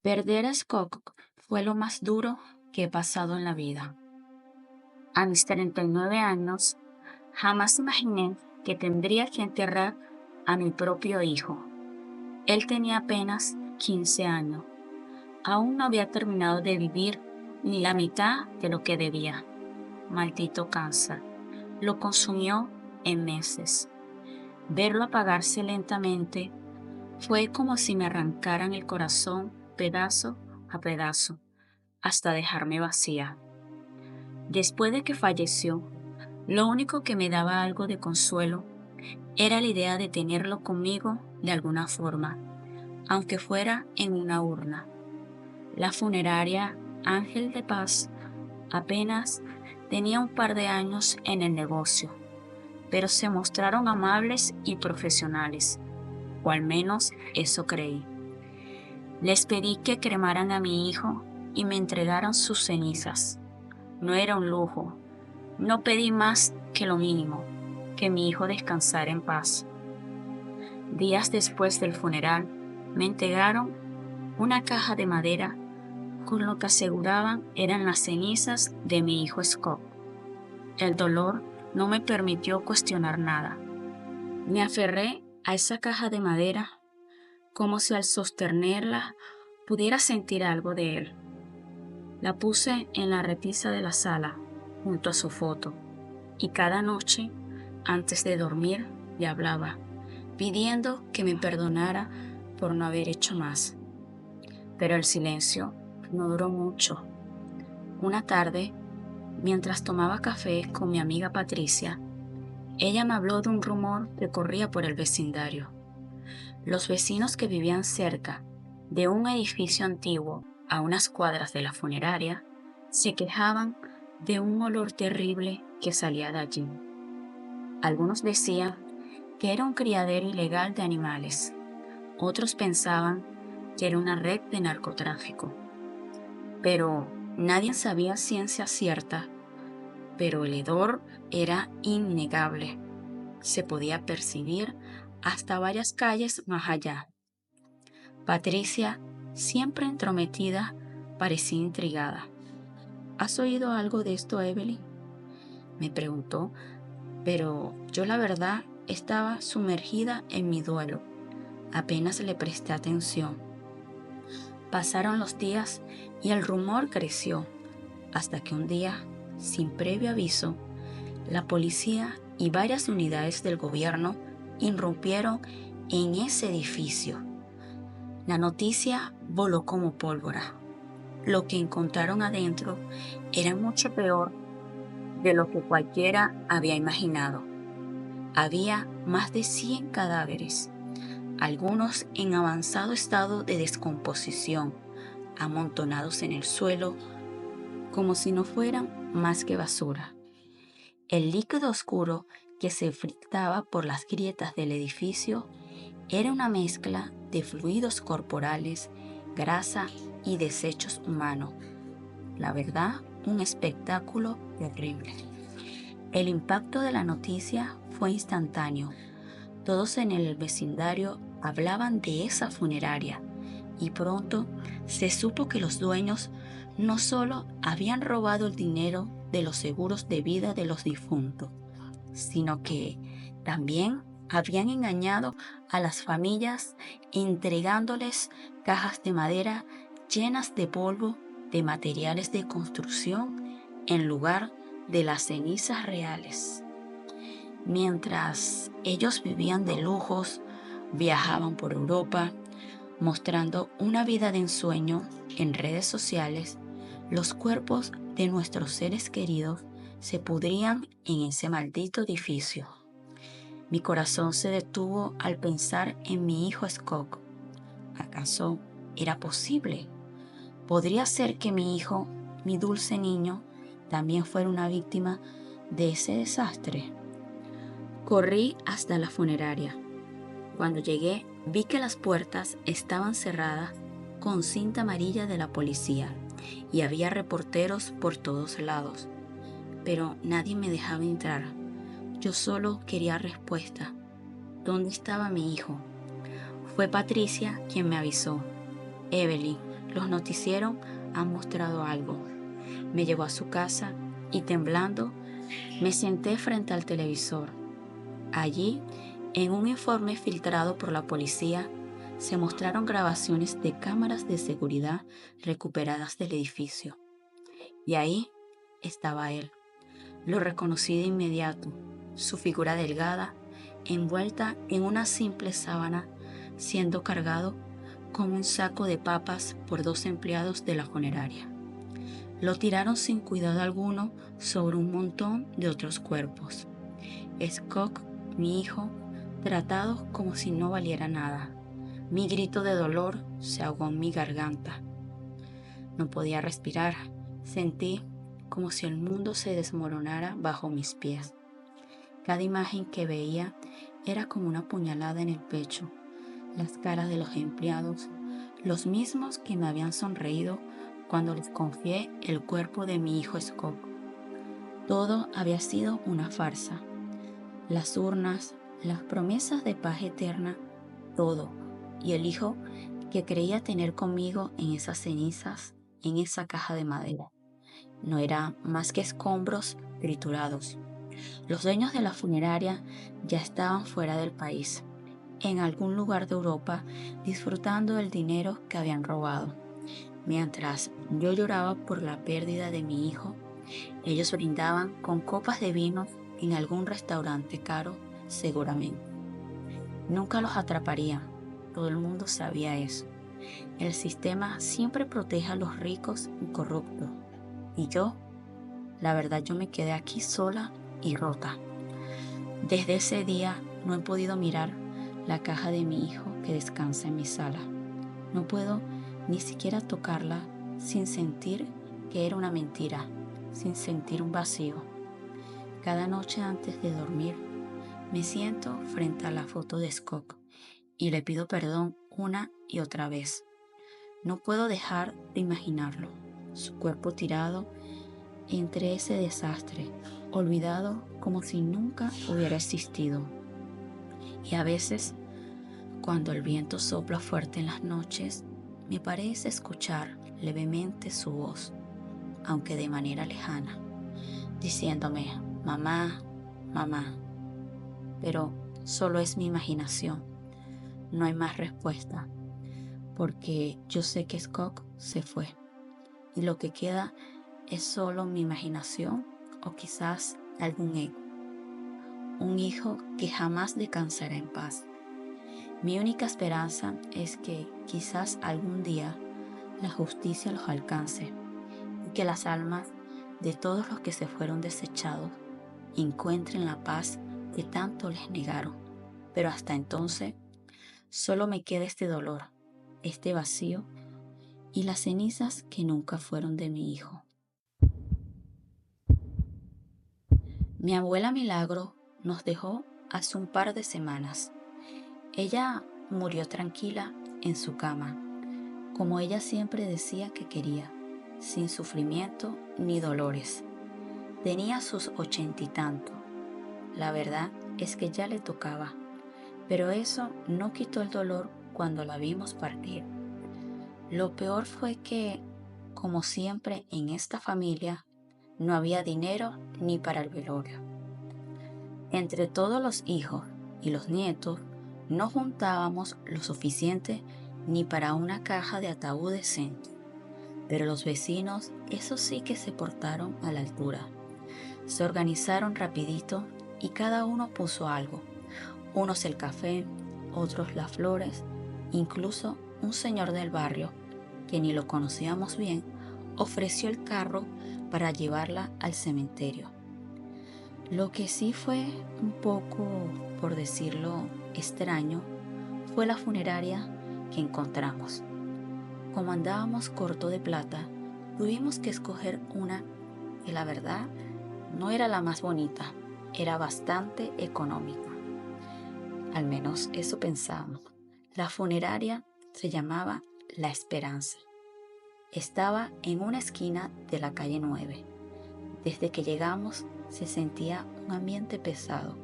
Perder a Scott fue lo más duro que he pasado en la vida. A mis 39 años, jamás imaginé que tendría que enterrar a mi propio hijo. Él tenía apenas 15 años. Aún no había terminado de vivir ni la mitad de lo que debía. Maldito cáncer. Lo consumió en meses. Verlo apagarse lentamente fue como si me arrancaran el corazón pedazo a pedazo, hasta dejarme vacía. Después de que falleció, lo único que me daba algo de consuelo era la idea de tenerlo conmigo de alguna forma, aunque fuera en una urna. La funeraria Ángel de Paz apenas tenía un par de años en el negocio, pero se mostraron amables y profesionales, o al menos eso creí. Les pedí que cremaran a mi hijo y me entregaron sus cenizas. No era un lujo, no pedí más que lo mínimo, que mi hijo descansara en paz. Días después del funeral, me entregaron una caja de madera con lo que aseguraban eran las cenizas de mi hijo Scott. El dolor no me permitió cuestionar nada. Me aferré a esa caja de madera como si al sostenerla pudiera sentir algo de él. La puse en la repisa de la sala, junto a su foto, y cada noche, antes de dormir, le hablaba, pidiendo que me perdonara por no haber hecho más. Pero el silencio no duró mucho. Una tarde, mientras tomaba café con mi amiga Patricia, ella me habló de un rumor que corría por el vecindario. Los vecinos que vivían cerca de un edificio antiguo a unas cuadras de la funeraria se quejaban de un olor terrible que salía de allí. Algunos decían que era un criadero ilegal de animales. Otros pensaban que era una red de narcotráfico. Pero nadie sabía ciencia cierta, pero el hedor era innegable. Se podía percibir hasta varias calles más allá. Patricia, siempre entrometida, parecía intrigada. ¿Has oído algo de esto, Evelyn?, me preguntó, pero yo la verdad estaba sumergida en mi duelo. Apenas le presté atención. Pasaron los días y el rumor creció, hasta que un día, sin previo aviso, la policía y varias unidades del gobierno irrumpieron en ese edificio. La noticia voló como pólvora. Lo que encontraron adentro era mucho peor de lo que cualquiera había imaginado. Había más de 100 cadáveres, algunos en avanzado estado de descomposición, amontonados en el suelo, como si no fueran más que basura. El líquido oscuro que se filtraba por las grietas del edificio era una mezcla de fluidos corporales, grasa y desechos humanos. La verdad, un espectáculo terrible. El impacto de la noticia fue instantáneo. Todos en el vecindario hablaban de esa funeraria y pronto se supo que los dueños no solo habían robado el dinero de los seguros de vida de los difuntos, sino que también habían engañado a las familias entregándoles cajas de madera llenas de polvo de materiales de construcción en lugar de las cenizas reales. Mientras ellos vivían de lujos, viajaban por Europa, mostrando una vida de ensueño en redes sociales, los cuerpos de nuestros seres queridos se pudrían en ese maldito edificio. Mi corazón se detuvo al pensar en mi hijo Scott. ¿Acaso era posible? ¿Podría ser que mi hijo, mi dulce niño, también fuera una víctima de ese desastre? Corrí hasta la funeraria. Cuando llegué, vi que las puertas estaban cerradas con cinta amarilla de la policía y había reporteros por todos lados, pero nadie me dejaba entrar. Yo solo quería respuesta. ¿Dónde estaba mi hijo? Fue Patricia quien me avisó. Evelyn, los noticieros han mostrado algo. Me llevó a su casa y temblando me senté frente al televisor. Allí, en un informe filtrado por la policía, se mostraron grabaciones de cámaras de seguridad recuperadas del edificio. Y ahí estaba él. Lo reconocí de inmediato, su figura delgada, envuelta en una simple sábana, siendo cargado como un saco de papas por 2 empleados de la funeraria. Lo tiraron sin cuidado alguno sobre un montón de otros cuerpos. Scott, mi hijo, tratado como si no valiera nada. Mi grito de dolor se ahogó en mi garganta. No podía respirar. Sentí como si el mundo se desmoronara bajo mis pies. Cada imagen que veía era como una puñalada en el pecho. Las caras de los empleados, los mismos que me habían sonreído cuando les confié el cuerpo de mi hijo Scott. Todo había sido una farsa. Las urnas, las promesas de paz eterna, todo. Y el hijo que creía tener conmigo en esas cenizas, en esa caja de madera. No era más que escombros triturados. Los dueños de la funeraria ya estaban fuera del país, en algún lugar de Europa, disfrutando del dinero que habían robado. Mientras yo lloraba por la pérdida de mi hijo, ellos brindaban con copas de vino en algún restaurante caro, seguramente. Nunca los atraparían, todo el mundo sabía eso. El sistema siempre protege a los ricos y corruptos. Y yo, la verdad, yo me quedé aquí sola y rota. Desde ese día no he podido mirar la caja de mi hijo que descansa en mi sala. No puedo ni siquiera tocarla sin sentir que era una mentira, sin sentir un vacío. Cada noche antes de dormir, me siento frente a la foto de Scott y le pido perdón una y otra vez. No puedo dejar de imaginarlo, su cuerpo tirado entre ese desastre, olvidado como si nunca hubiera existido. Y a veces, cuando el viento sopla fuerte en las noches, me parece escuchar levemente su voz, aunque de manera lejana, diciéndome, mamá, mamá. Pero solo es mi imaginación, no hay más respuesta, porque yo sé que Scott se fue, y lo que queda es solo mi imaginación o quizás algún eco. Un hijo que jamás descansará en paz. Mi única esperanza es que quizás algún día la justicia los alcance y que las almas de todos los que se fueron desechados encuentren la paz que tanto les negaron. Pero hasta entonces solo me queda este dolor, este vacío y las cenizas que nunca fueron de mi hijo. Mi abuela Milagro nos dejó hace un par de semanas. Ella murió tranquila en su cama, como ella siempre decía que quería, sin sufrimiento ni dolores. Tenía sus 80 y tanto. La verdad es que ya le tocaba, pero eso no quitó el dolor cuando la vimos partir. Lo peor fue que, como siempre en esta familia, no había dinero ni para el velorio. Entre todos los hijos y los nietos, no juntábamos lo suficiente ni para una caja de ataúd decente. Pero los vecinos, eso sí que se portaron a la altura. Se organizaron rapidito y cada uno puso algo. Unos el café, otros las flores, incluso un señor del barrio, que ni lo conocíamos bien, ofreció el carro para llevarla al cementerio. Lo que sí fue un poco, por decirlo, extraño, fue la funeraria que encontramos. Como andábamos corto de plata, tuvimos que escoger una que la verdad no era la más bonita, era bastante económica. Al menos eso pensábamos. La funeraria se llamaba La Esperanza. Estaba en una esquina de la calle 9. Desde que llegamos se sentía un ambiente pesado.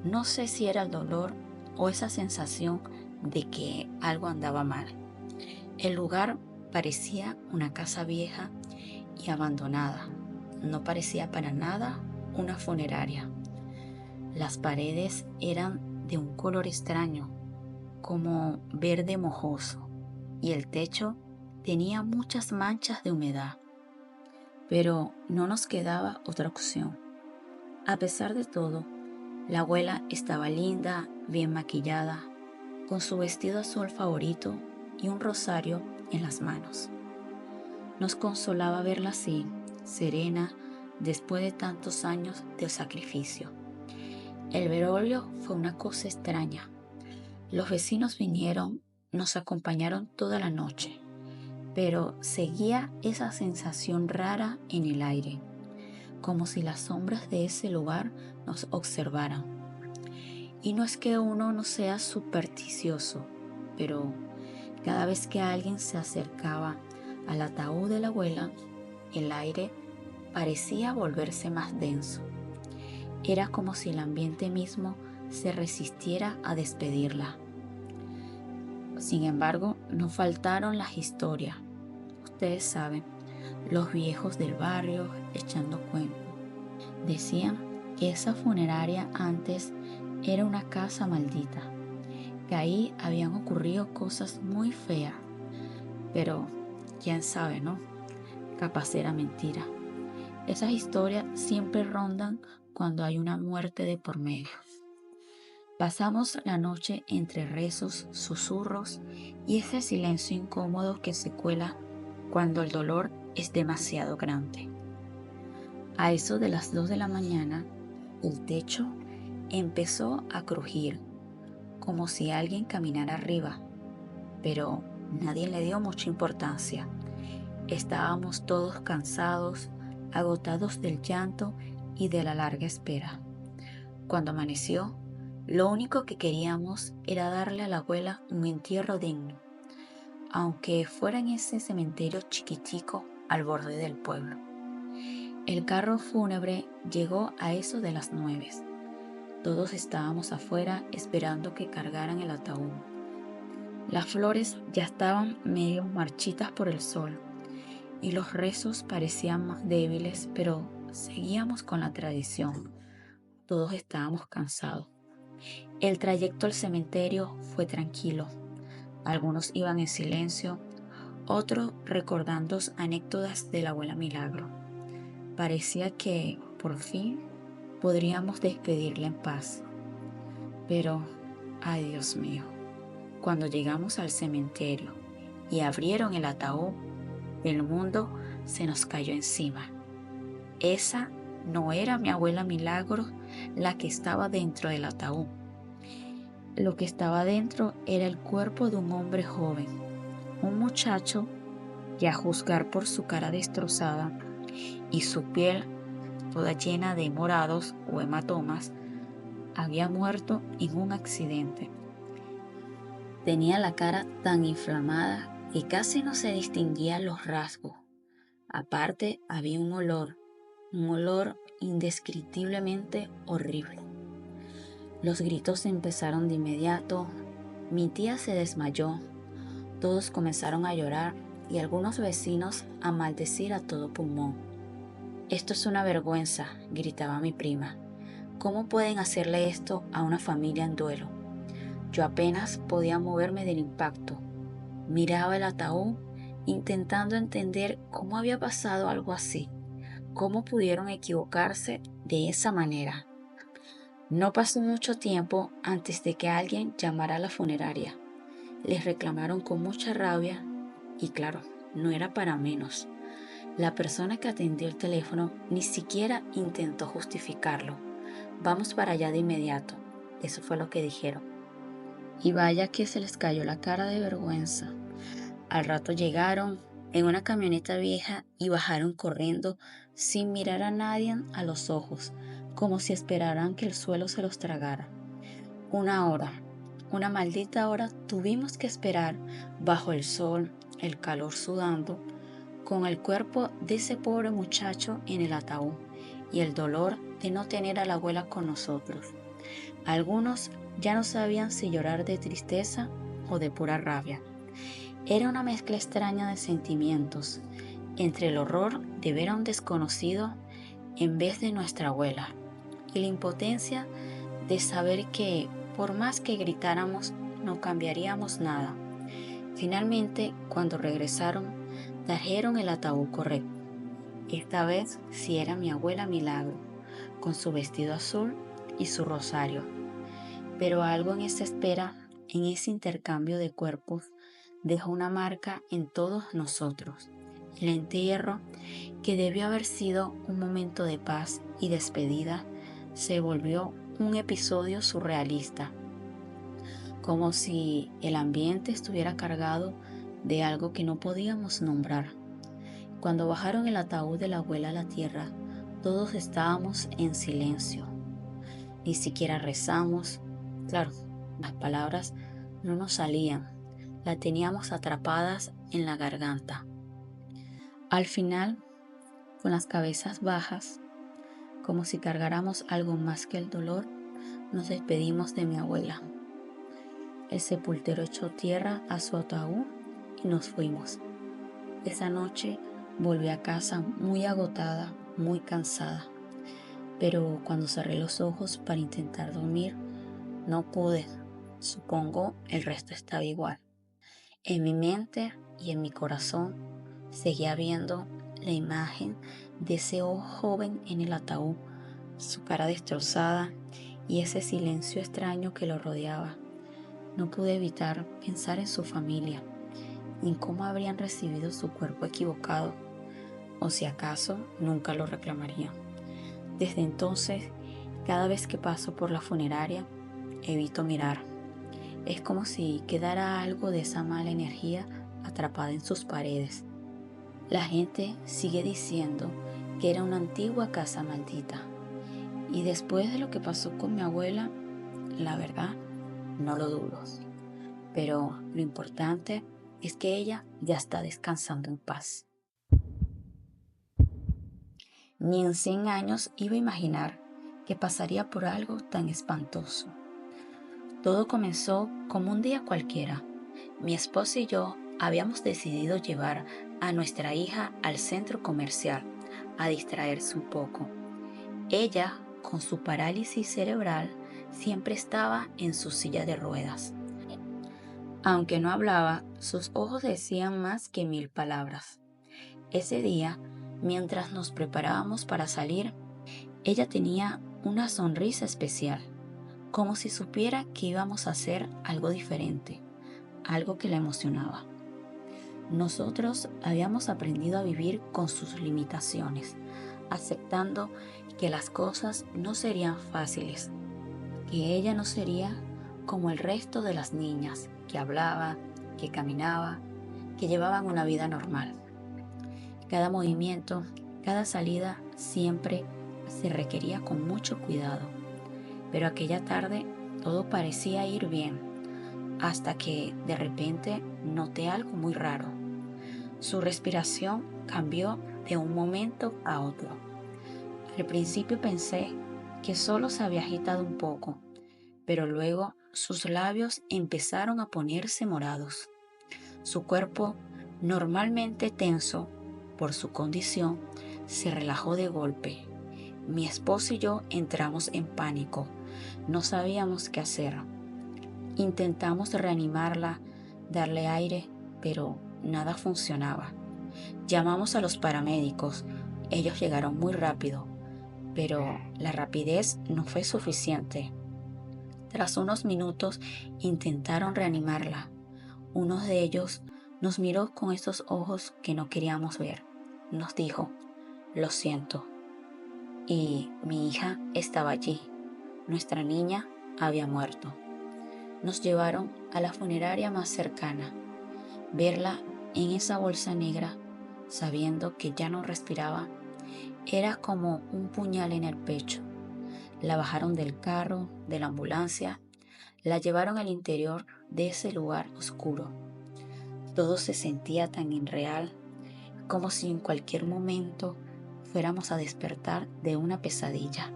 No sé si era el dolor o esa sensación de que algo andaba mal. El lugar Parecía una casa vieja y abandonada. No parecía para nada una funeraria. Las paredes eran de un color extraño, como verde mojoso, y el techo tenía muchas manchas de humedad. Pero no nos quedaba otra opción. A pesar de todo, la abuela estaba linda, bien maquillada, con su vestido azul favorito y un rosario en las manos. Nos consolaba verla así, serena, después de tantos años de sacrificio. El velorio fue una cosa extraña. Los vecinos vinieron, nos acompañaron toda la noche, pero seguía esa sensación rara en el aire, como si las sombras de ese lugar nos observaran. Y no es que uno no sea supersticioso, pero cada vez que alguien se acercaba al ataúd de la abuela, el aire parecía volverse más denso. Era como si el ambiente mismo se resistiera a despedirla. Sin embargo, no faltaron las historias. Ustedes saben, los viejos del barrio echando cuentos. Decían que esa funeraria antes era una casa maldita, que ahí habían ocurrido cosas muy feas. Pero, quién sabe, ¿no? Capaz era mentira. Esas historias siempre rondan cuando hay una muerte de por medio. Pasamos la noche entre rezos, susurros y ese silencio incómodo que se cuela cuando el dolor es demasiado grande. A eso de las 2 de la mañana, el techo empezó a crujir, como si alguien caminara arriba, pero nadie le dio mucha importancia. Estábamos todos cansados, agotados del llanto y de la larga espera. Cuando amaneció, lo único que queríamos era darle a la abuela un entierro digno, aunque fuera en ese cementerio chiquitico al borde del pueblo. El carro fúnebre llegó a eso de las 9. Todos estábamos afuera esperando que cargaran el ataúd. Las flores ya estaban medio marchitas por el sol y los rezos parecían más débiles, pero seguíamos con la tradición. Todos estábamos cansados. El trayecto al cementerio fue tranquilo. Algunos iban en silencio, otros recordando anécdotas de la abuela Milagro. Parecía que, por fin, podríamos despedirla en paz. Pero, ay Dios mío, cuando llegamos al cementerio y abrieron el ataúd, el mundo se nos cayó encima. Esa no era mi abuela Milagro la que estaba dentro del ataúd. Lo que estaba dentro era el cuerpo de un hombre joven, un muchacho que, a juzgar por su cara destrozada y su piel toda llena de morados o hematomas, había muerto en un accidente. Tenía la cara tan inflamada que casi no se distinguían los rasgos. Aparte, había un olor indescriptiblemente horrible. Los gritos empezaron de inmediato. Mi tía se desmayó. Todos comenzaron a llorar y algunos vecinos a maldecir a todo pulmón. «Esto es una vergüenza», gritaba mi prima. «¿Cómo pueden hacerle esto a una familia en duelo?». Yo apenas podía moverme del impacto. Miraba el ataúd intentando entender cómo había pasado algo así. ¿Cómo pudieron equivocarse de esa manera? No pasó mucho tiempo antes de que alguien llamara a la funeraria. Les reclamaron con mucha rabia y, claro, no era para menos. La persona que atendió el teléfono ni siquiera intentó justificarlo. «Vamos para allá de inmediato», eso fue lo que dijeron. Y vaya que se les cayó la cara de vergüenza. Al rato llegaron en una camioneta vieja y bajaron corriendo sin mirar a nadie a los ojos, como si esperaran que el suelo se los tragara. Una maldita hora tuvimos que esperar bajo el sol, el calor sudando, con el cuerpo de ese pobre muchacho en el ataúd y el dolor de no tener a la abuela con nosotros. Algunos ya no sabían si llorar de tristeza o de pura rabia. Era una mezcla extraña de sentimientos, entre el horror de ver a un desconocido en vez de nuestra abuela y la impotencia de saber que por más que gritáramos no cambiaríamos nada. Finalmente, cuando regresaron, trajeron el ataúd correcto. Esta vez sí era mi abuela Milagro, con su vestido azul y su rosario. Pero algo en esa espera, en ese intercambio de cuerpos, dejó una marca en todos nosotros. El entierro, que debió haber sido un momento de paz y despedida, se volvió un episodio surrealista, como si el ambiente estuviera cargado de algo que no podíamos nombrar. Cuando bajaron el ataúd de la abuela a la tierra, todos estábamos en silencio. Ni siquiera rezamos. Claro, las palabras no nos salían, las teníamos atrapadas en la garganta. Al final, con las cabezas bajas, como si cargáramos algo más que el dolor, nos despedimos de mi abuela. El sepultero echó tierra a su ataúd y nos fuimos. Esa noche volví a casa muy agotada, muy cansada, pero cuando cerré los ojos para intentar dormir, no pude. Supongo el resto estaba igual. En mi mente y en mi corazón seguía viendo la imagen de ese ojo joven en el ataúd, su cara destrozada y ese silencio extraño que lo rodeaba. No pude evitar pensar en su familia, en cómo habrían recibido su cuerpo equivocado, o si acaso nunca lo reclamarían. Desde entonces, cada vez que paso por la funeraria, evito mirar. Es como si quedara algo de esa mala energía atrapada en sus paredes. La gente sigue diciendo que era una antigua casa maldita. Y después de lo que pasó con mi abuela, la verdad, no lo dudo. Pero lo importante es que ella ya está descansando en paz. Ni en 100 años iba a imaginar que pasaría por algo tan espantoso. Todo comenzó como un día cualquiera. Mi esposo y yo habíamos decidido llevar a nuestra hija al centro comercial a distraerse un poco. Ella, con su parálisis cerebral, siempre estaba en su silla de ruedas. Aunque no hablaba, sus ojos decían más que 1000 palabras. Ese día, mientras nos preparábamos para salir, ella tenía una sonrisa especial, como si supiera que íbamos a hacer algo diferente, algo que la emocionaba. Nosotros habíamos aprendido a vivir con sus limitaciones, aceptando que las cosas no serían fáciles, que ella no sería como el resto de las niñas que hablaba, que caminaba, que llevaban una vida normal. Cada movimiento, cada salida siempre se requería con mucho cuidado. Pero aquella tarde todo parecía ir bien, hasta que de repente noté algo muy raro. Su respiración cambió de un momento a otro. Al principio pensé que solo se había agitado un poco, pero luego sus labios empezaron a ponerse morados. Su cuerpo, normalmente tenso por su condición, se relajó de golpe. Mi esposo y yo entramos en pánico. No sabíamos qué hacer. Intentamos reanimarla, darle aire, pero nada funcionaba. Llamamos a los paramédicos. Ellos llegaron muy rápido, pero la rapidez no fue suficiente. Tras unos minutos intentaron reanimarla. Uno de ellos nos miró con esos ojos que no queríamos ver. Nos dijo: "Lo siento". Y mi hija estaba allí. Nuestra niña había muerto. Nos llevaron a la funeraria más cercana. Verla en esa bolsa negra, sabiendo que ya no respiraba, era como un puñal en el pecho. La bajaron del carro, de la ambulancia, la llevaron al interior de ese lugar oscuro. Todo se sentía tan irreal, como si en cualquier momento fuéramos a despertar de una pesadilla.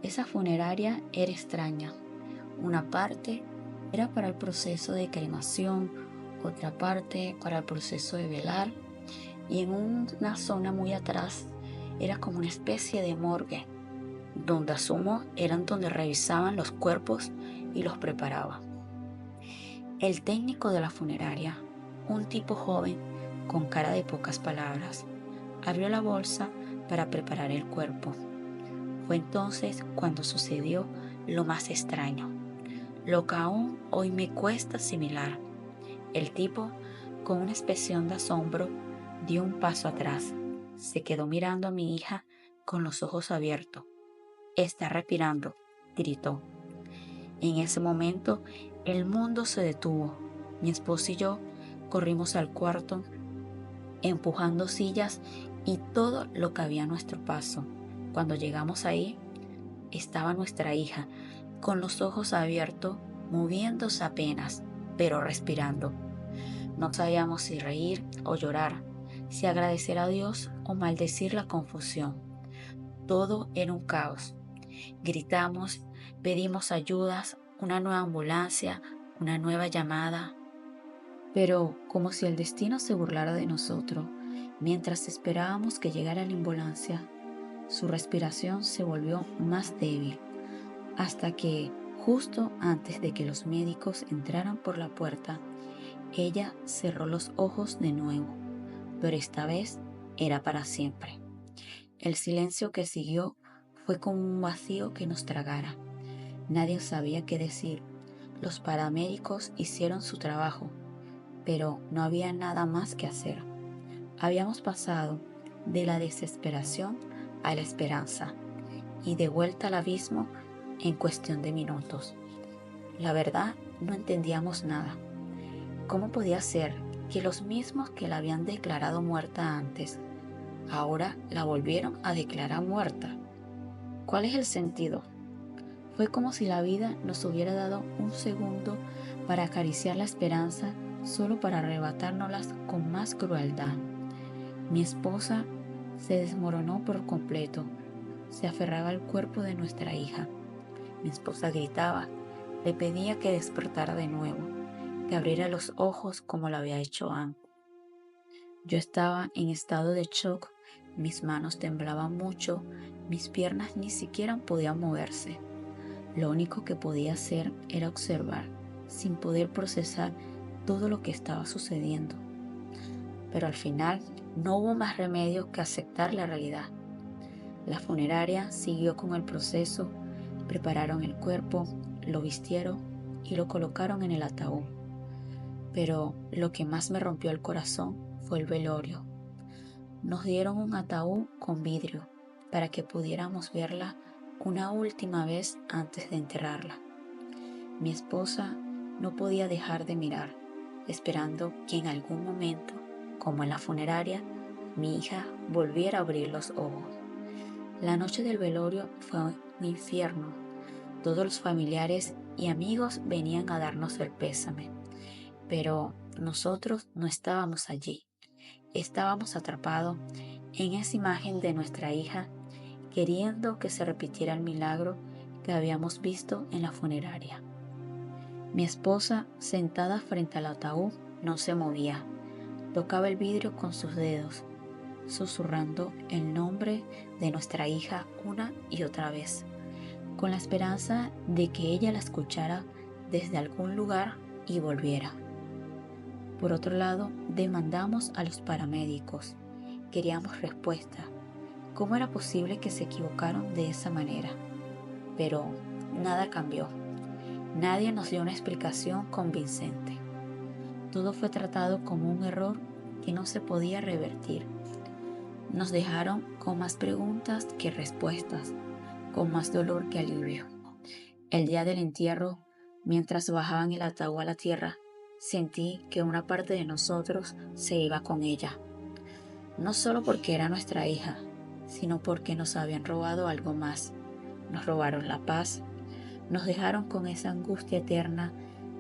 Esa funeraria era extraña. Una parte era para el proceso de cremación, otra parte para el proceso de velar y en una zona muy atrás era como una especie de morgue, donde asumo eran donde revisaban los cuerpos y los preparaban. El técnico de la funeraria, un tipo joven con cara de pocas palabras, abrió la bolsa para preparar el cuerpo. Fue entonces cuando sucedió lo más extraño, lo que aún hoy me cuesta asimilar. El tipo, con una expresión de asombro, dio un paso atrás. Se quedó mirando a mi hija con los ojos abiertos. «Está respirando», gritó. En ese momento, el mundo se detuvo. Mi esposo y yo corrimos al cuarto, empujando sillas y todo lo que había a nuestro paso. Cuando llegamos ahí, estaba nuestra hija, con los ojos abiertos, moviéndose apenas, pero respirando. No sabíamos si reír o llorar, si agradecer a Dios o maldecir la confusión. Todo era un caos. Gritamos, pedimos ayudas, una nueva ambulancia, una nueva llamada. Pero como si el destino se burlara de nosotros, mientras esperábamos que llegara la ambulancia, su respiración se volvió más débil, hasta que, justo antes de que los médicos entraran por la puerta, ella cerró los ojos de nuevo, pero esta vez era para siempre. El silencio que siguió fue como un vacío que nos tragara. Nadie sabía qué decir. Los paramédicos hicieron su trabajo, pero no había nada más que hacer. Habíamos pasado de la desesperación a la esperanza y de vuelta al abismo en cuestión de minutos. La verdad, no entendíamos nada. ¿Cómo podía ser que los mismos que la habían declarado muerta antes, ahora la volvieron a declarar muerta? ¿Cuál es el sentido? Fue como si la vida nos hubiera dado un segundo para acariciar la esperanza, solo para arrebatárnoslas con más crueldad. Mi esposa se desmoronó por completo. Se aferraba al cuerpo de nuestra hija. Mi esposa gritaba, le pedía que despertara de nuevo, que abriera los ojos como lo había hecho antes. Yo estaba en estado de shock, mis manos temblaban mucho, mis piernas ni siquiera podían moverse. Lo único que podía hacer era observar, sin poder procesar todo lo que estaba sucediendo. Pero al final no hubo más remedio que aceptar la realidad. La funeraria siguió con el proceso, prepararon el cuerpo, lo vistieron y lo colocaron en el ataúd. Pero lo que más me rompió el corazón fue el velorio. Nos dieron un ataúd con vidrio para que pudiéramos verla una última vez antes de enterrarla. Mi esposa no podía dejar de mirar, esperando que en algún momento, como en la funeraria, mi hija volviera a abrir los ojos. La noche del velorio fue un infierno. Todos los familiares y amigos venían a darnos el pésame, pero nosotros no estábamos allí. Estábamos atrapados en esa imagen de nuestra hija, queriendo que se repitiera el milagro que habíamos visto en la funeraria. Mi esposa, sentada frente al ataúd, no se movía. Tocaba el vidrio con sus dedos, susurrando el nombre de nuestra hija una y otra vez, con la esperanza de que ella la escuchara desde algún lugar y volviera. Por otro lado, demandamos a los paramédicos. Queríamos respuesta. ¿Cómo era posible que se equivocaron de esa manera? Pero nada cambió. Nadie nos dio una explicación convincente. Todo fue tratado como un error que no se podía revertir. Nos dejaron con más preguntas que respuestas, con más dolor que alivio. El día del entierro, mientras bajaban el ataúd a la tierra, sentí que una parte de nosotros se iba con ella. No solo porque era nuestra hija, sino porque nos habían robado algo más. Nos robaron la paz, nos dejaron con esa angustia eterna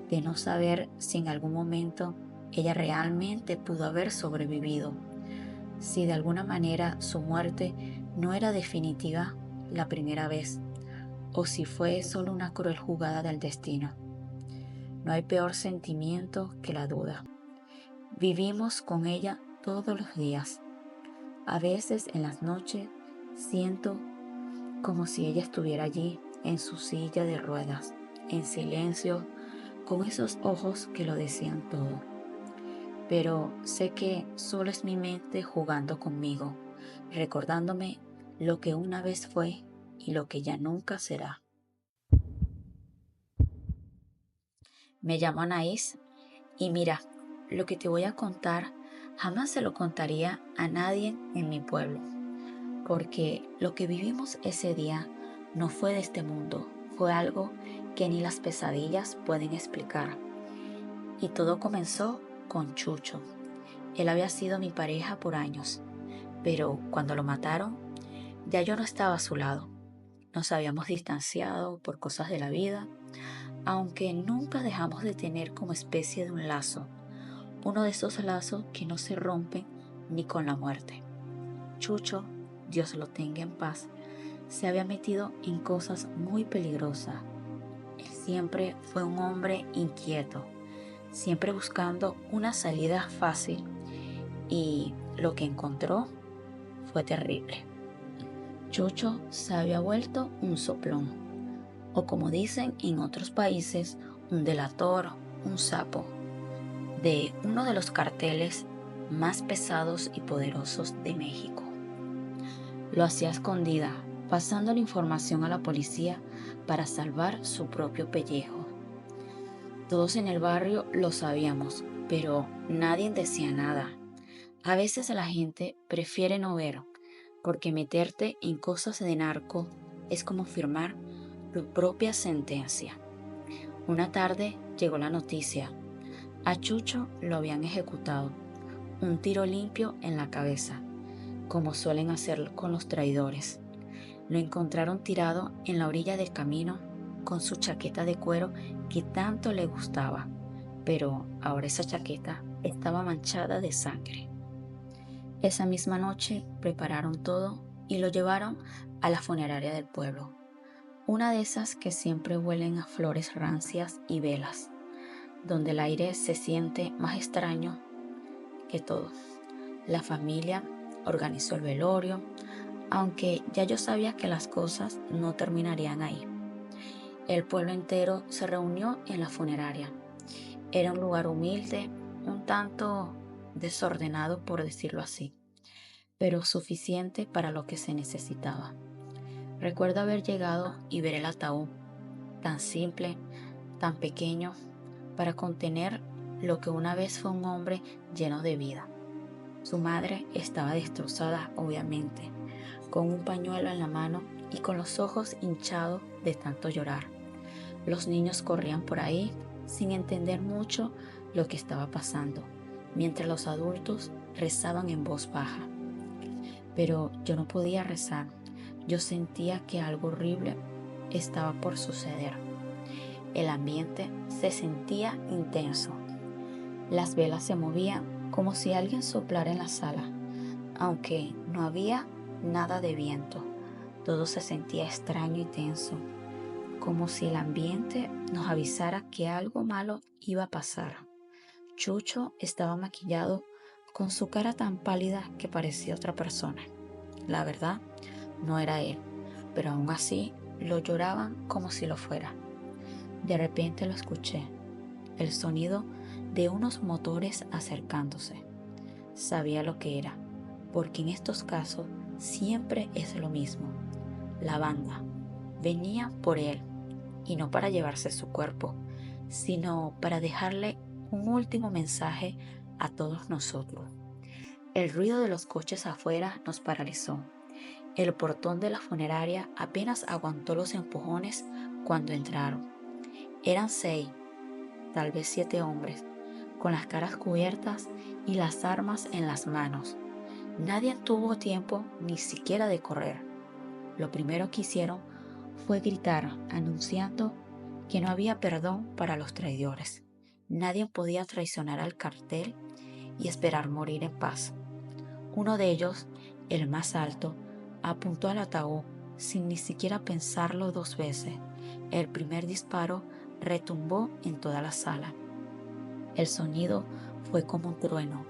de no saber si en algún momento ella realmente pudo haber sobrevivido, si de alguna manera su muerte no era definitiva la primera vez, o si fue solo una cruel jugada del destino. No hay peor sentimiento que la duda. Vivimos con ella todos los días. A veces en las noches siento como si ella estuviera allí en su silla de ruedas, en silencio, con esos ojos que lo decían todo. Pero sé que solo es mi mente jugando conmigo, recordándome lo que una vez fue y lo que ya nunca será. Me llamo Anaís y mira, lo que te voy a contar jamás se lo contaría a nadie en mi pueblo, porque lo que vivimos ese día no fue de este mundo, fue algo que ni las pesadillas pueden explicar. Y todo comenzó con Chucho. Él había sido mi pareja por años, pero cuando lo mataron, ya yo no estaba a su lado. Nos habíamos distanciado por cosas de la vida, aunque nunca dejamos de tener como especie de un lazo, uno de esos lazos que no se rompen ni con la muerte. Chucho, Dios lo tenga en paz, se había metido en cosas muy peligrosas. Él siempre fue un hombre inquieto, siempre buscando una salida fácil, y lo que encontró fue terrible. Chucho se había vuelto un soplón, o como dicen en otros países, un delator, un sapo, de uno de los carteles más pesados y poderosos de México. Lo hacía a escondida, pasando la información a la policía para salvar su propio pellejo. Todos en el barrio lo sabíamos, pero nadie decía nada. A veces la gente prefiere no ver, porque meterte en cosas de narco es como firmar tu propia sentencia. Una tarde llegó la noticia. A Chucho lo habían ejecutado, un tiro limpio en la cabeza, como suelen hacer con los traidores. Lo encontraron tirado en la orilla del camino con su chaqueta de cuero que tanto le gustaba, pero ahora esa chaqueta estaba manchada de sangre. Esa misma noche prepararon todo y lo llevaron a la funeraria del pueblo, una de esas que siempre huelen a flores rancias y velas, donde el aire se siente más extraño que todo. La familia organizó el velorio, aunque ya yo sabía que las cosas no terminarían ahí. El pueblo entero se reunió en la funeraria. Era un lugar humilde, un tanto desordenado por decirlo así, pero suficiente para lo que se necesitaba. Recuerdo haber llegado y ver el ataúd, tan simple, tan pequeño, para contener lo que una vez fue un hombre lleno de vida. Su madre estaba destrozada, obviamente, con un pañuelo en la mano y con los ojos hinchados de tanto llorar. Los niños corrían por ahí sin entender mucho lo que estaba pasando, mientras los adultos rezaban en voz baja. Pero yo no podía rezar. Yo sentía que algo horrible estaba por suceder. El ambiente se sentía intenso. Las velas se movían como si alguien soplara en la sala, aunque no había nada de viento. Todo se sentía extraño y tenso, como si el ambiente nos avisara que algo malo iba a pasar. Chucho estaba maquillado con su cara tan pálida que parecía otra persona. La verdad, no era él, pero aún así lo lloraban como si lo fuera. De repente lo escuché, el sonido de unos motores acercándose. Sabía lo que era, porque en estos casos siempre es lo mismo. La banda venía por él, y no para llevarse su cuerpo, sino para dejarle un último mensaje a todos nosotros. El ruido de los coches afuera nos paralizó. El portón de la funeraria apenas aguantó los empujones cuando entraron. Eran 6, tal vez 7 hombres, con las caras cubiertas y las armas en las manos. Nadie tuvo tiempo ni siquiera de correr. Lo primero que hicieron fue gritar, anunciando que no había perdón para los traidores. Nadie podía traicionar al cartel y esperar morir en paz. Uno de ellos, el más alto, apuntó al ataúd sin ni siquiera pensarlo 2 veces. El primer disparo retumbó en toda la sala. El sonido fue como un trueno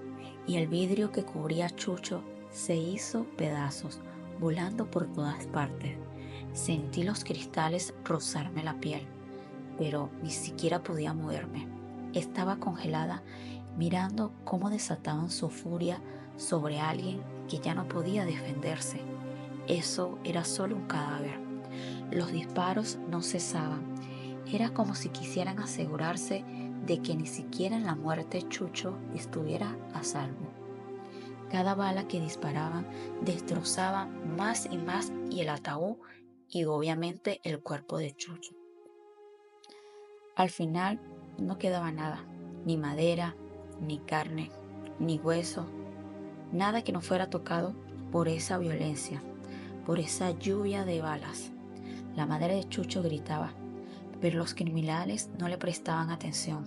y el vidrio que cubría a Chucho se hizo pedazos, volando por todas partes. Sentí los cristales rozarme la piel, pero ni siquiera podía moverme. Estaba congelada, mirando cómo desataban su furia sobre alguien que ya no podía defenderse. Eso era solo un cadáver. Los disparos no cesaban. Era como si quisieran asegurarse de que ni siquiera en la muerte Chucho estuviera a salvo. Cada bala que disparaban destrozaba más y el ataúd y obviamente el cuerpo de Chucho. Al final no quedaba nada, ni madera, ni carne, ni hueso, nada que no fuera tocado por esa violencia, por esa lluvia de balas. La madre de Chucho gritaba, pero los criminales no le prestaban atención.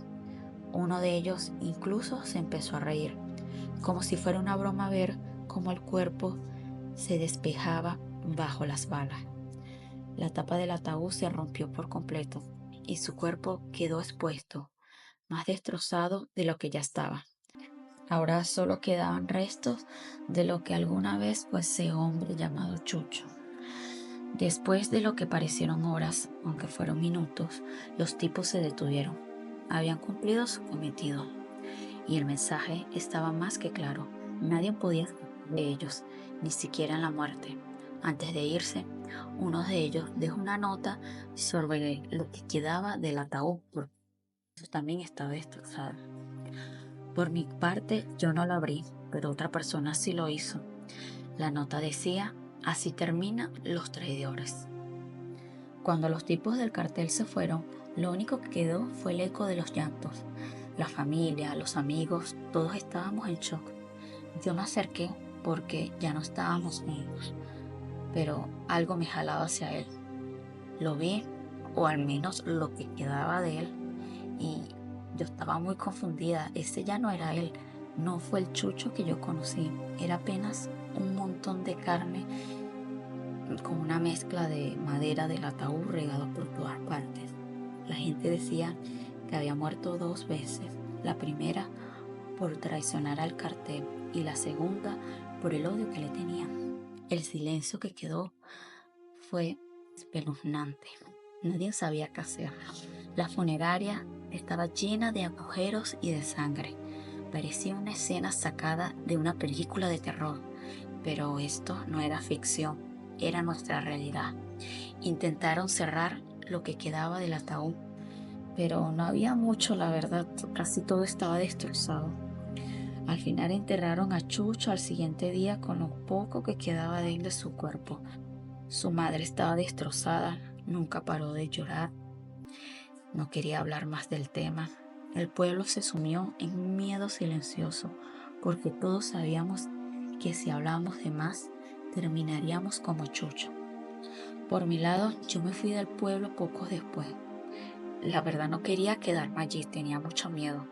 Uno de ellos incluso se empezó a reír, como si fuera una broma ver cómo el cuerpo se despejaba bajo las balas. La tapa del ataúd se rompió por completo y su cuerpo quedó expuesto, más destrozado de lo que ya estaba. Ahora solo quedaban restos de lo que alguna vez fue ese hombre llamado Chucho. Después de lo que parecieron horas, aunque fueron minutos, los tipos se detuvieron. Habían cumplido su cometido y el mensaje estaba más que claro. Nadie podía escapar de ellos, ni siquiera en la muerte. Antes de irse, uno de ellos dejó una nota sobre lo que quedaba del ataúd, porque eso también estaba destrozado. Por mi parte, yo no lo abrí, pero otra persona sí lo hizo. La nota decía, así terminan los traidores. Cuando los tipos del cartel se fueron, lo único que quedó fue el eco de los llantos. La familia, los amigos, todos estábamos en shock. Yo me acerqué porque ya no estábamos juntos, pero algo me jalaba hacia él. Lo vi, o al menos lo que quedaba de él, y yo estaba muy confundida. Ese ya no era él, no fue el Chucho que yo conocí, era apenas un montón de carne con una mezcla de madera del ataúd regado por todas partes. La gente decía que había muerto 2 veces, la primera por traicionar al cartel y la segunda por el odio que le tenían. El silencio que quedó fue espeluznante. Nadie sabía qué hacer. La funeraria estaba llena de agujeros y de sangre. Parecía una escena sacada de una película de terror, pero esto no era ficción, era nuestra realidad. Intentaron cerrar lo que quedaba del ataúd, pero no había mucho, la verdad, casi todo estaba destrozado. Al final enterraron a Chucho al siguiente día con lo poco que quedaba de él de su cuerpo. Su madre estaba destrozada, nunca paró de llorar, no quería hablar más del tema. El pueblo se sumió en un miedo silencioso, porque todos sabíamos que si hablábamos de más, terminaríamos como Chucho. Por mi lado, yo me fui del pueblo poco después. La verdad no quería quedarme allí, tenía mucho miedo.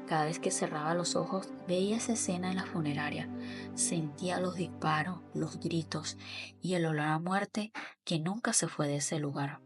Cada vez que cerraba los ojos, veía esa escena en la funeraria. Sentía los disparos, los gritos y el olor a muerte que nunca se fue de ese lugar.